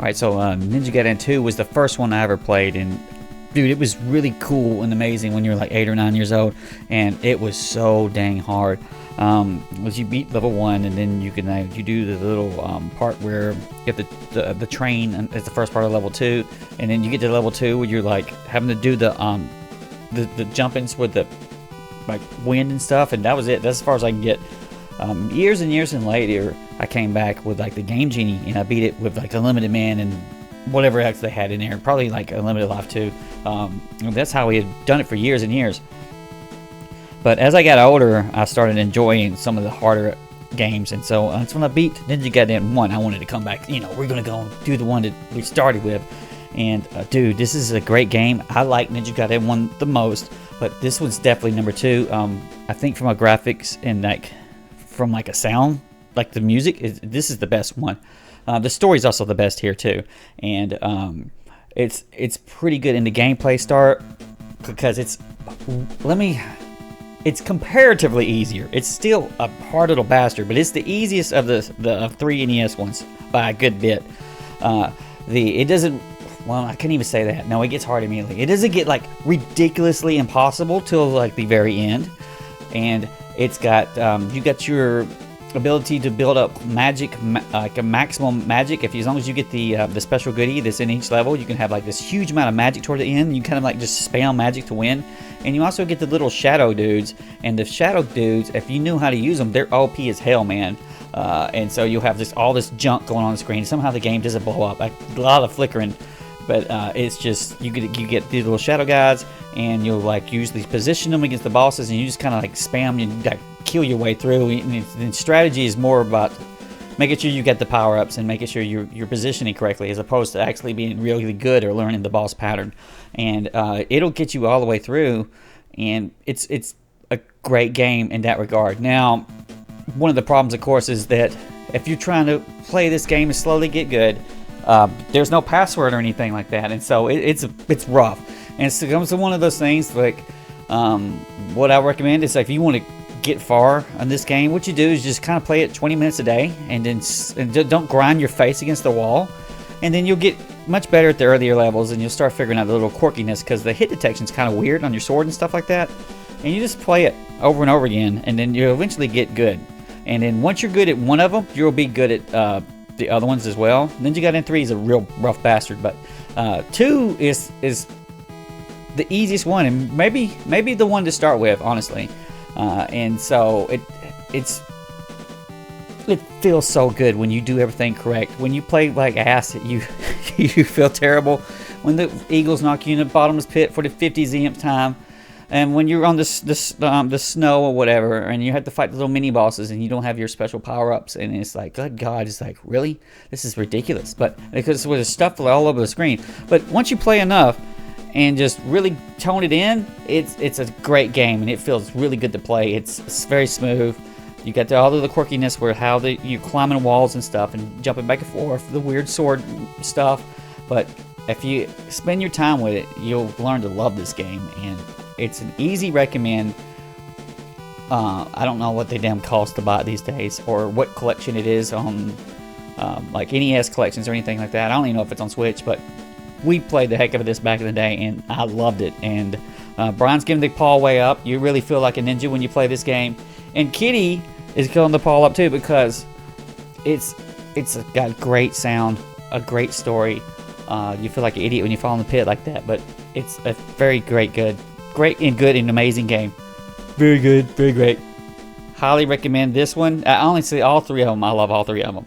Alright, so Ninja Gaiden 2 was the first one I ever played, and dude, it was really cool and amazing when you were like 8 or 9 years old, and it was so dang hard. Was you beat level 1, and then you can you do the little part where you have the train, and it's the first part of level 2, and then you get to level 2 where you're like having to do the jump-ins with the like wind and stuff, and that was it. That's as far as I can get. Years and years and later, I came back with like the Game Genie, and I beat it with like Unlimited Man and whatever else they had in there, probably like Unlimited Life too. That's how we had done it for years and years. But as I got older, I started enjoying some of the harder games, and so that's when I beat Ninja Gaiden 1. I wanted to come back, you know, we're gonna go and do the one that we started with. And dude, this is a great game. I like Ninja Gaiden 1 the most, but this one's definitely number 2. I think from a graphics and like from like a sound, like the music, this is the best one. The story's also the best here too, and it's pretty good in the gameplay start because it's comparatively easier. It's still a hard little bastard, but it's the easiest of the 3 NES ones by a good bit. It doesn't. Well, I can't even say that. No, it gets hard immediately. It doesn't get like ridiculously impossible till like the very end, and it's got you got your ability to build up magic, like a maximum magic. As long as you get the special goodie that's in each level, you can have like this huge amount of magic toward the end. You kind of like just spam magic to win, and you also get the little shadow dudes. And the shadow dudes, if you knew how to use them, they're OP as hell, man. And so you'll have all this junk going on the screen. Somehow the game doesn't blow up, like a lot of flickering. But it's just you get these little shadow guys, and you'll like usually position them against the bosses, and you just kind of like spam and like kill your way through. And strategy is more about making sure you get the power ups and making sure you're positioning correctly, as opposed to actually being really good or learning the boss pattern. And it'll get you all the way through, and it's a great game in that regard. Now, one of the problems, of course, is that if you're trying to play this game and slowly get good, there's no password or anything like that, and so it's rough. And it becomes one of those things like what I recommend is, like, if you want to get far on this game, what you do is just kind of play it 20 minutes a day, and then don't grind your face against the wall, and then you'll get much better at the earlier levels, and you'll start figuring out the little quirkiness, because the hit detection is kind of weird on your sword and stuff like that. And you just play it over and over again, and then you'll eventually get good. And then once you're good at one of them, you'll be good at the other ones as well. Ninja Gaiden 3 is a real rough bastard, but 2 is the easiest one, and maybe the one to start with, honestly. And so it feels so good when you do everything correct. When you play like ass, you feel terrible when the eagles knock you in the bottomless pit for the 50th time. And when you're on the snow or whatever, and you have to fight the little mini bosses, and you don't have your special power-ups, and it's like, good God, it's like, really? This is ridiculous. But because there's stuff all over the screen. But once you play enough and just really tone it in, it's a great game, and it feels really good to play. It's very smooth. You got all of the quirkiness where you climbing walls and stuff and jumping back and forth, the weird sword stuff. But if you spend your time with it, you'll learn to love this game, and it's an easy recommend. I don't know what they damn cost to buy it these days, or what collection it is on like NES collections or anything like that. I don't even know if it's on Switch, but we played the heck of this back in the day, and I loved it. And Brian's giving the paw way up. You really feel like a ninja when you play this game. And Kitty is killing the paw up too, because it's got a great sound, a great story. You feel like an idiot when you fall in the pit like that, but it's a very great and amazing game. Very good, very great. Highly recommend this one. I only see all 3 of them. I love all 3 of them.